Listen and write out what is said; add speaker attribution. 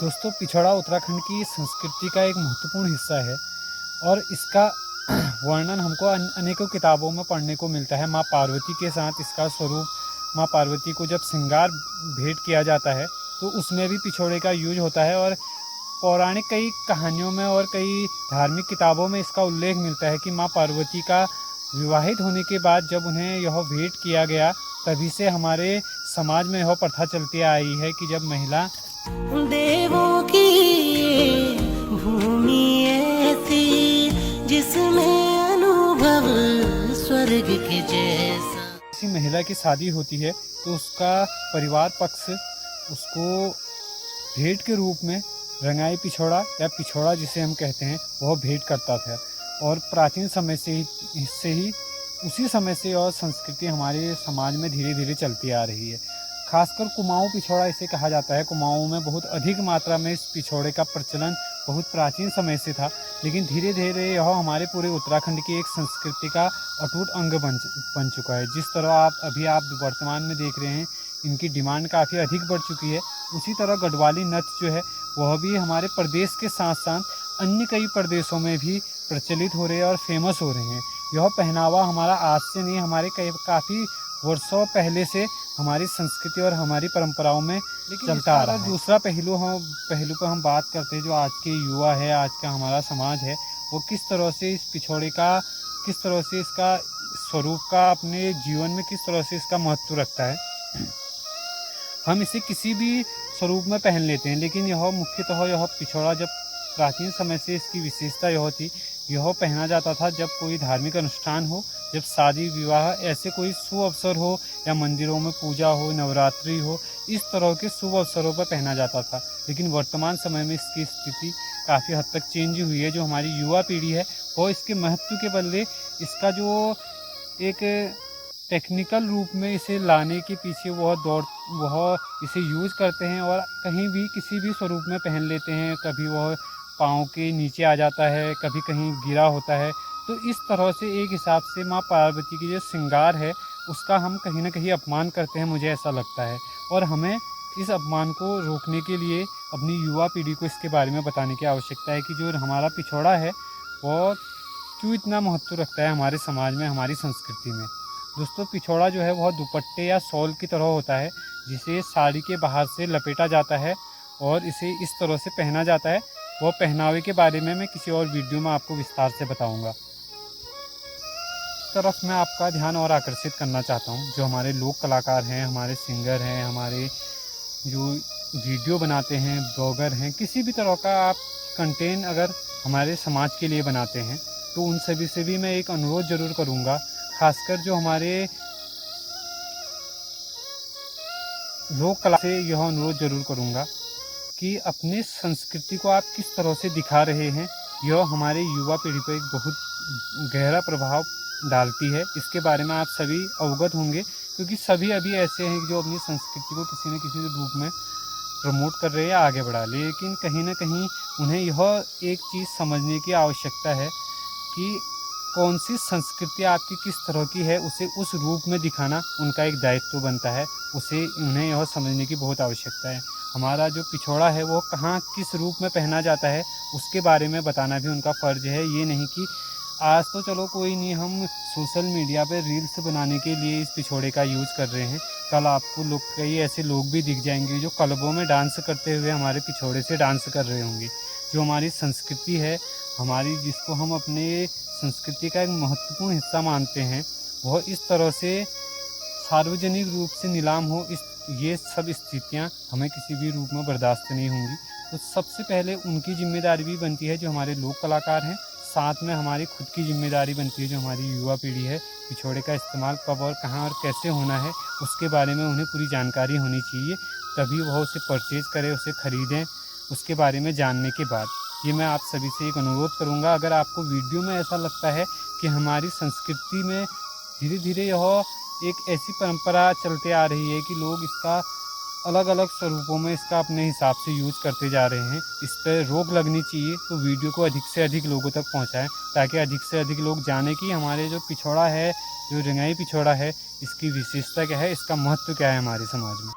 Speaker 1: दोस्तों, पिछड़ा उत्तराखंड की संस्कृति का एक महत्वपूर्ण हिस्सा है और इसका वर्णन हमको अनेकों किताबों में पढ़ने को मिलता है। माँ पार्वती के साथ इसका स्वरूप, माँ पार्वती को जब श्रृंगार भेंट किया जाता है तो उसमें भी पिछोड़े का यूज होता है और पौराणिक कई कहानियों में और कई धार्मिक किताबों में इसका उल्लेख मिलता है कि माँ पार्वती का विवाहित होने के बाद जब उन्हें यह भेंट किया गया, तभी से हमारे समाज में यह प्रथा चलती आई है कि जब महिला
Speaker 2: देवों की भूमि ऐसी जिसमें अनुभव स्वर्ग के जैसा,
Speaker 1: किसी महिला की शादी होती है तो उसका परिवार पक्ष उसको भेंट के रूप में रंगाई पिछोड़ा या पिछोड़ा जिसे हम कहते हैं वह भेंट करता था। और प्राचीन समय से ही उसी समय से और संस्कृति हमारे समाज में धीरे धीरे चलती आ रही है। खासकर कुमाऊं पिछोड़ा इसे कहा जाता है। कुमाऊं में बहुत अधिक मात्रा में इस पिछोड़े का प्रचलन बहुत प्राचीन समय से था, लेकिन धीरे धीरे यह हमारे पूरे उत्तराखंड की एक संस्कृति का अटूट अंग बन चुका है। जिस तरह आप वर्तमान में देख रहे हैं, इनकी डिमांड काफ़ी अधिक बढ़ चुकी है। उसी तरह गढ़वाली नृत्य जो है वह भी हमारे प्रदेश के साथ साथ अन्य कई प्रदेशों में भी प्रचलित हो रहे हैं और फेमस हो रहे हैं। यह पहनावा हमारा आज से नहीं, हमारे काफ़ी वर्षों पहले से हमारी संस्कृति और हमारी परंपराओं में चलता आ रहा है। दूसरा पहलू पर हम बात करते हैं, जो आज के युवा है, आज का हमारा समाज है, वो किस तरह से इस पिछोड़े का, किस तरह से इसका स्वरूप का अपने जीवन में किस तरह से इसका महत्व रखता है। हम इसे किसी भी स्वरूप में पहन लेते हैं, लेकिन यह मुख्यतः यह पिछोड़ा जब प्राचीन समय से इसकी विशेषता यह थी, यह पहना जाता था जब कोई धार्मिक अनुष्ठान हो, जब शादी विवाह ऐसे कोई शुभ अवसर हो या मंदिरों में पूजा हो, नवरात्रि हो, इस तरह के शुभ अवसरों पर पहना जाता था। लेकिन वर्तमान समय में इसकी स्थिति काफ़ी हद तक चेंज हुई है। जो हमारी युवा पीढ़ी है वो इसके महत्व के बदले इसका जो एक टेक्निकल रूप में इसे लाने के पीछे वह इसे यूज़ करते हैं और कहीं भी किसी भी स्वरूप में पहन लेते हैं। कभी वह पाँव के नीचे आ जाता है, कभी कहीं गिरा होता है। तो इस तरह से एक हिसाब से माँ पार्वती की जो श्रृंगार है उसका हम कहीं ना कहीं अपमान करते हैं, मुझे ऐसा लगता है। और हमें इस अपमान को रोकने के लिए अपनी युवा पीढ़ी को इसके बारे में बताने की आवश्यकता है कि जो हमारा पिछोड़ा है वो क्यों इतना महत्व रखता है हमारे समाज में, हमारी संस्कृति में। दोस्तों, पिछोड़ा जो है वह दुपट्टे या शॉल की तरह होता है, जिसे साड़ी के बाहर से लपेटा जाता है और इसे इस तरह से पहना जाता है। वह पहनावे के बारे में मैं किसी और वीडियो में आपको विस्तार से बताऊंगा। इस तरफ मैं आपका ध्यान और आकर्षित करना चाहता हूं, जो हमारे लोक कलाकार हैं, हमारे सिंगर हैं, हमारे जो वीडियो बनाते हैं, ब्लॉगर हैं, किसी भी तरह का आप कंटेंट अगर हमारे समाज के लिए बनाते हैं तो उन सभी से भी मैं एक अनुरोध ज़रूर करूँगा। खासकर जो हमारे लोक कला से यह अनुरोध ज़रूर करूँगा कि अपने संस्कृति को आप किस तरह से दिखा रहे हैं, यह हमारे युवा पीढ़ी पर एक बहुत गहरा प्रभाव डालती है। इसके बारे में आप सभी अवगत होंगे, क्योंकि सभी अभी ऐसे हैं जो अपनी संस्कृति को किसी न किसी रूप में प्रमोट कर रहे हैं, आगे बढ़ा। लेकिन कहीं ना कहीं उन्हें यह एक चीज़ समझने की आवश्यकता है कि कौन सी संस्कृति आपकी किस तरह की है, उसे उस रूप में दिखाना उनका एक दायित्व बनता है। उन्हें यह समझने की बहुत आवश्यकता है। हमारा जो पिछोड़ा है वो कहाँ किस रूप में पहना जाता है उसके बारे में बताना भी उनका फ़र्ज है। ये नहीं कि आज तो चलो कोई नहीं, हम सोशल मीडिया पे रील्स बनाने के लिए इस पिछोड़े का यूज़ कर रहे हैं, कल आपको कई ऐसे लोग भी दिख जाएंगे जो क्लबों में डांस करते हुए हमारे पिछोड़े से डांस कर रहे होंगे। जो हमारी संस्कृति है, हमारी जिसको हम अपने संस्कृति का एक महत्वपूर्ण हिस्सा मानते हैं, वह इस तरह से सार्वजनिक रूप से नीलाम हो, ये सब स्थितियां हमें किसी भी रूप में बर्दाश्त नहीं होंगी। तो सबसे पहले उनकी जिम्मेदारी भी बनती है जो हमारे लोक कलाकार हैं, साथ में हमारी खुद की जिम्मेदारी बनती है जो हमारी युवा पीढ़ी है। पिछोड़े का इस्तेमाल कब और कहाँ और कैसे होना है उसके बारे में उन्हें पूरी जानकारी होनी चाहिए, तभी वह उसे परचेज़ करें, उसे ख़रीदें उसके बारे में जानने के बाद। ये मैं आप सभी से एक अनुरोध करूँगा। अगर आपको वीडियो में ऐसा लगता है कि हमारी संस्कृति में धीरे धीरे यह एक ऐसी परंपरा चलते आ रही है कि लोग इसका अलग अलग स्वरूपों में इसका अपने हिसाब से यूज़ करते जा रहे हैं, इस पर रोक लगनी चाहिए, तो वीडियो को अधिक से अधिक लोगों तक पहुंचाएं, ताकि अधिक से अधिक लोग जानें कि हमारे जो पिछोड़ा है, जो रंगाई पिछोड़ा है, इसकी विशेषता क्या है, इसका महत्व क्या है हमारे समाज में।